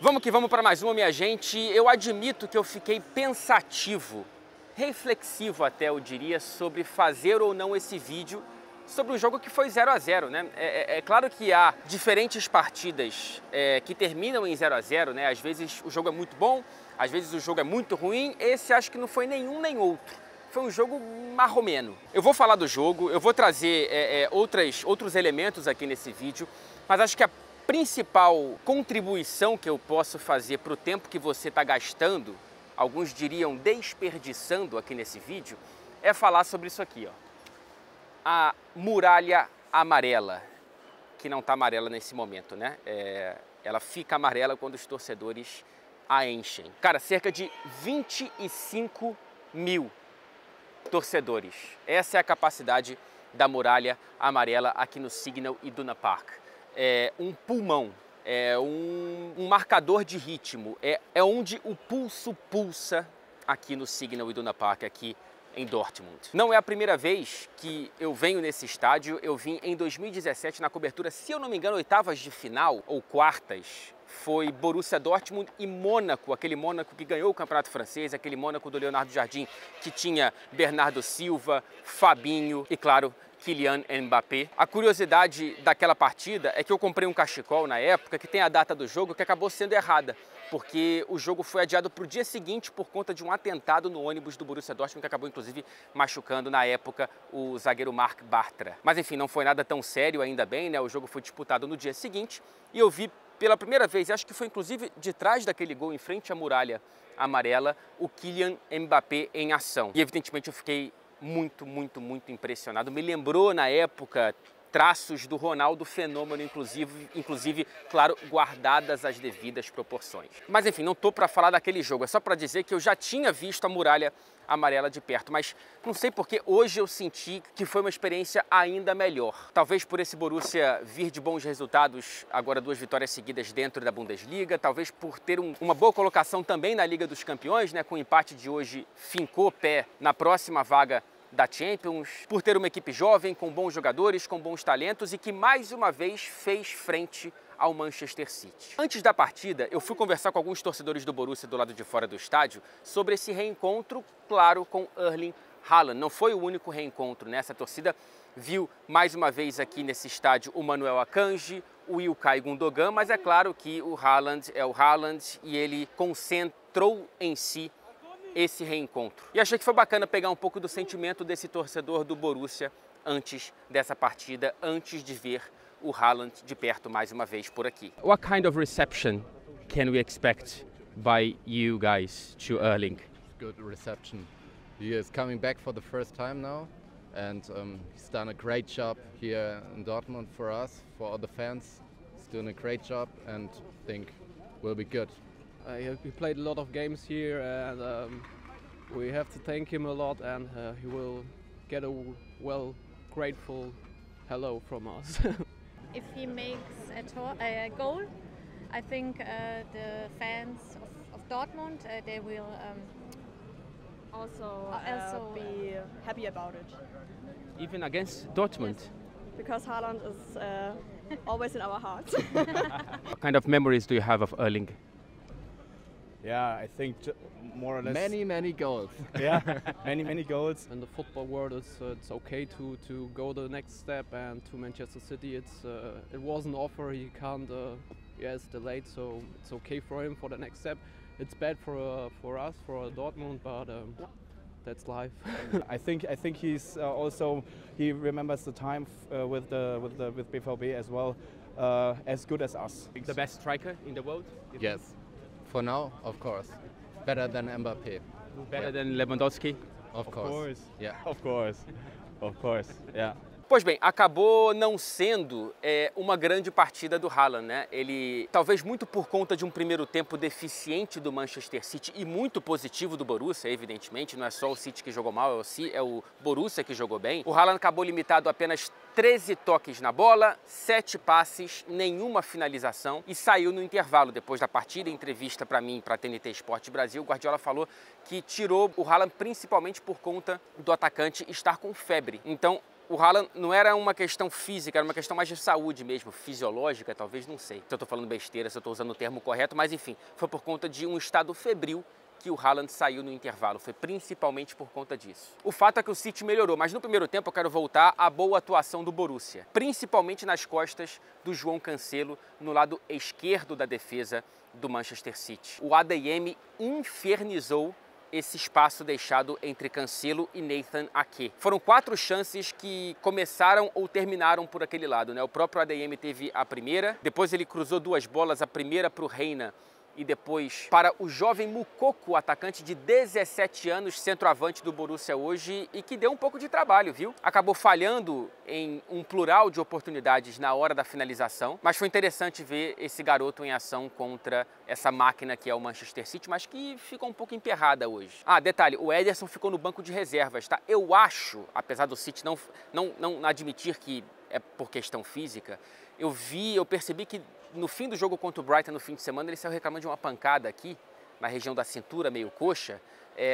Vamos que vamos para mais uma, minha gente. Eu admito que eu fiquei pensativo, reflexivo até, eu diria, sobre fazer ou não esse vídeo sobre um jogo que foi 0 a 0, né? É claro que há diferentes partidas que terminam em 0 a 0, né? Às vezes o jogo é muito bom, às vezes o jogo é muito ruim. Esse acho que não foi nenhum nem outro. Foi um jogo marromeno. Eu vou falar do jogo, eu vou trazer outros elementos aqui nesse vídeo, mas acho que a principal contribuição que eu posso fazer para o tempo que você está gastando, alguns diriam desperdiçando aqui nesse vídeo, é falar sobre isso aqui, ó. A muralha amarela, que não está amarela nesse momento, né? Ela fica amarela quando os torcedores a enchem. Cara, cerca de 25 mil torcedores. Essa é a capacidade da muralha amarela aqui no Signal Iduna Park. É um pulmão, é um marcador de ritmo, é onde o pulso pulsa aqui no Signal Iduna Park, aqui em Dortmund. Não é a primeira vez que eu venho nesse estádio, eu vim em 2017 na cobertura, se eu não me engano, oitavas de final ou quartas. Foi Borussia Dortmund e Mônaco, aquele Mônaco que ganhou o campeonato francês, aquele Mônaco do Leonardo Jardim, que tinha Bernardo Silva, Fabinho e, claro, Kylian Mbappé. A curiosidade daquela partida é que eu comprei um cachecol na época que tem a data do jogo que acabou sendo errada, porque o jogo foi adiado para o dia seguinte por conta de um atentado no ônibus do Borussia Dortmund que acabou inclusive machucando na época o zagueiro Marc Bartra. Mas enfim, não foi nada tão sério, ainda bem, né? O jogo foi disputado no dia seguinte e eu vi pela primeira vez, acho que foi inclusive de trás daquele gol em frente à muralha amarela, o Kylian Mbappé em ação. E evidentemente eu fiquei muito impressionado. Me lembrou na época traços do Ronaldo Fenômeno, inclusive, claro, guardadas as devidas proporções. Mas enfim, não tô para falar daquele jogo, é só para dizer que eu já tinha visto a muralha amarela de perto, mas não sei porque hoje eu senti que foi uma experiência ainda melhor. Talvez por esse Borussia vir de bons resultados, agora 2 vitórias seguidas dentro da Bundesliga, talvez por ter uma boa colocação também na Liga dos Campeões, né, com o empate de hoje fincou pé na próxima vaga da Champions, por ter uma equipe jovem, com bons jogadores, com bons talentos e que mais uma vez fez frente ao Manchester City. Antes da partida, eu fui conversar com alguns torcedores do Borussia do lado de fora do estádio sobre esse reencontro, claro, com Erling Haaland. Não foi o único reencontro, né? Essa torcida viu mais uma vez aqui nesse estádio o Manuel Akanji, o Ilkay Gundogan, mas é claro que o Haaland é o Haaland e ele concentrou em si esse reencontro. E achei que foi bacana pegar um pouco do sentimento desse torcedor do Borussia antes dessa partida, antes de ver o Haaland de perto mais uma vez por aqui. What kind of reception can we expect by you guys to Erling? Good reception. He is coming back for the first time now, and he's done a great job here in Dortmund for us, for all the fans. He's doing a great job, and I think will be good. He played a lot of games here, and we have to thank him a lot, and he will get a grateful hello from us. If he makes a goal, I think the fans of Dortmund they will also be happy about it. Even against Dortmund? Yes, because Haaland is always in our hearts. What kind of memories do you have of Erling? Yeah, I think more or less. Many goals. Yeah, many goals. In the football world, it's okay to go the next step, and to Manchester City, it was an offer. He can't. It's delayed, so it's okay for him for the next step. It's bad for us, for Dortmund, but that's life. I think he's also he remembers the time with BVB as well, as good as us. The best striker in the world? Yes. For now, of course. Better than Mbappé. Better than Lewandowski? Of course. Yeah. Of course. Yeah. Pois bem, acabou não sendo uma grande partida do Haaland, né? Ele, talvez muito por conta de um primeiro tempo deficiente do Manchester City e muito positivo do Borussia, evidentemente, não é só o City que jogou mal, é o Borussia que jogou bem. O Haaland acabou limitado a apenas 13 toques na bola, 7 passes, nenhuma finalização e saiu no intervalo. Depois da partida, em entrevista para mim, para a TNT Esporte Brasil, o Guardiola falou que tirou o Haaland principalmente por conta do atacante estar com febre. Então, o Haaland não era uma questão física, era uma questão mais de saúde mesmo, fisiológica, talvez, não sei. Se eu tô falando besteira, se eu tô usando o termo correto, mas enfim, foi por conta de um estado febril que o Haaland saiu no intervalo, foi principalmente por conta disso. O fato é que o City melhorou, mas no primeiro tempo eu quero voltar à boa atuação do Borussia, principalmente nas costas do João Cancelo, no lado esquerdo da defesa do Manchester City. O ADM infernizou esse espaço deixado entre Cancelo e Nathan Ake. Foram 4 chances que começaram ou terminaram por aquele lado, né? O próprio ADM teve a primeira, depois ele cruzou 2 bolas, a primeira para o Reina e depois para o jovem Moukoko, atacante de 17 anos, centroavante do Borussia hoje e que deu um pouco de trabalho, viu? Acabou falhando em um plural de oportunidades na hora da finalização, mas foi interessante ver esse garoto em ação contra essa máquina que é o Manchester City, mas que ficou um pouco emperrada hoje. Ah, detalhe, o Ederson ficou no banco de reservas, tá? Eu acho, apesar do City não admitir que é por questão física, eu percebi que no fim do jogo contra o Brighton no fim de semana ele saiu reclamando de uma pancada aqui, na região da cintura, meio coxa,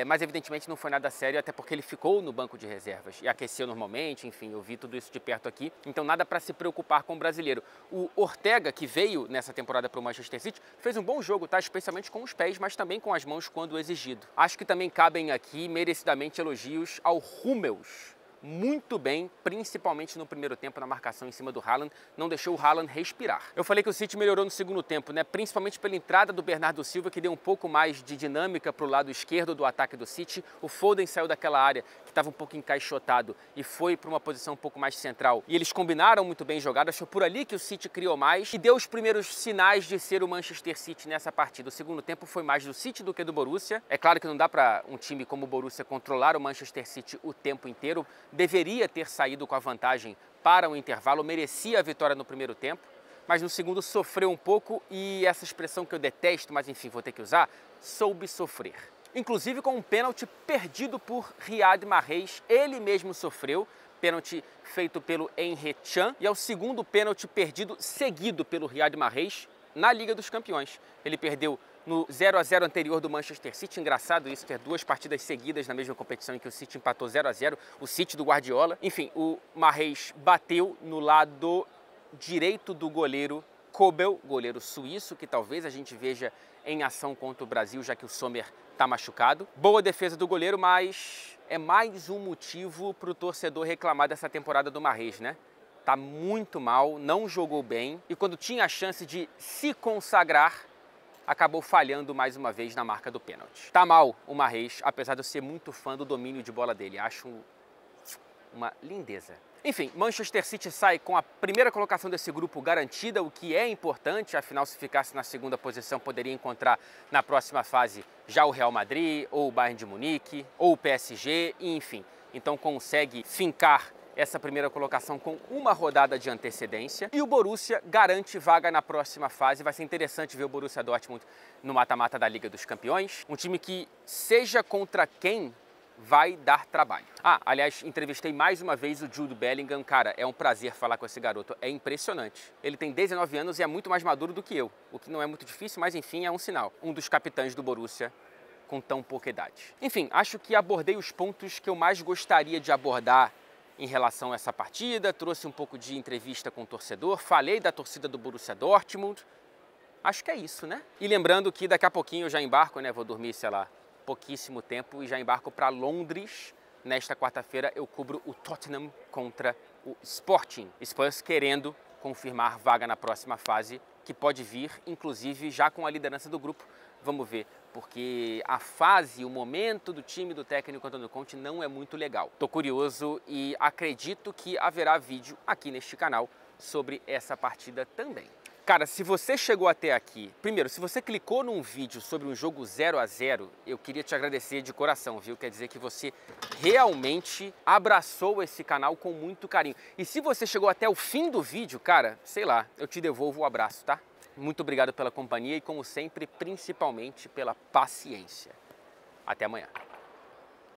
mas evidentemente não foi nada sério, até porque ele ficou no banco de reservas e aqueceu normalmente, enfim, eu vi tudo isso de perto aqui, então nada para se preocupar com o brasileiro. O Ortega, que veio nessa temporada para o Manchester City, fez um bom jogo, tá? Especialmente com os pés, mas também com as mãos quando exigido. Acho que também cabem aqui merecidamente elogios ao Hummels, muito bem, principalmente no primeiro tempo na marcação em cima do Haaland, não deixou o Haaland respirar. Eu falei que o City melhorou no segundo tempo, né? Principalmente pela entrada do Bernardo Silva, que deu um pouco mais de dinâmica para o lado esquerdo do ataque do City. O Foden saiu daquela área que estava um pouco encaixotado e foi para uma posição um pouco mais central. E eles combinaram muito bem jogadas, foi por ali que o City criou mais e deu os primeiros sinais de ser o Manchester City nessa partida. O segundo tempo foi mais do City do que do Borussia. É claro que não dá para um time como o Borussia controlar o Manchester City o tempo inteiro. Deveria ter saído com a vantagem para o intervalo, merecia a vitória no primeiro tempo, mas no segundo sofreu um pouco e essa expressão que eu detesto, mas enfim, vou ter que usar, soube sofrer. Inclusive com um pênalti perdido por Riyad Mahrez, ele mesmo sofreu, pênalti feito pelo Emre Can, e é o segundo pênalti perdido seguido pelo Riyad Mahrez na Liga dos Campeões. Ele perdeu no 0 a 0 anterior do Manchester City, engraçado isso, ter 2 partidas seguidas na mesma competição em que o City empatou 0 a 0, o City do Guardiola. Enfim, o Mahrez bateu no lado direito do goleiro Kobel, goleiro suíço, que talvez a gente veja em ação contra o Brasil, já que o Sommer está machucado. Boa defesa do goleiro, mas é mais um motivo para o torcedor reclamar dessa temporada do Mahrez, né? Tá muito mal, não jogou bem e quando tinha a chance de se consagrar, acabou falhando mais uma vez na marca do pênalti. Tá mal o Mahrez, apesar de eu ser muito fã do domínio de bola dele. Acho uma lindeza. Enfim, Manchester City sai com a primeira colocação desse grupo garantida, o que é importante, afinal se ficasse na segunda posição poderia encontrar na próxima fase já o Real Madrid, ou o Bayern de Munique, ou o PSG, enfim. Então consegue fincar essa primeira colocação com uma rodada de antecedência e o Borussia garante vaga na próxima fase. Vai ser interessante ver o Borussia Dortmund no mata-mata da Liga dos Campeões, um time que, seja contra quem, vai dar trabalho. Ah, aliás, entrevistei mais uma vez o Jude Bellingham. Cara, é um prazer falar com esse garoto, é impressionante. Ele tem 19 anos e é muito mais maduro do que eu, o que não é muito difícil, mas enfim, é um sinal. Um dos capitães do Borussia com tão pouca idade. Enfim, acho que abordei os pontos que eu mais gostaria de abordar em relação a essa partida, trouxe um pouco de entrevista com o torcedor, falei da torcida do Borussia Dortmund, acho que é isso, né? E lembrando que daqui a pouquinho eu já embarco, né? Vou dormir, sei lá, pouquíssimo tempo e já embarco para Londres. Nesta quarta-feira eu cubro o Tottenham contra o Sporting. Spurs querendo confirmar vaga na próxima fase, que pode vir, inclusive, já com a liderança do grupo. Vamos ver, porque a fase, o momento do time do técnico Antônio Conte não é muito legal. Tô curioso e acredito que haverá vídeo aqui neste canal sobre essa partida também. Cara, se você chegou até aqui, primeiro, se você clicou num vídeo sobre um jogo 0 a 0, eu queria te agradecer de coração, viu? Quer dizer que você realmente abraçou esse canal com muito carinho. E se você chegou até o fim do vídeo, cara, sei lá, eu te devolvo o abraço, tá? Muito obrigado pela companhia e, como sempre, principalmente pela paciência. Até amanhã.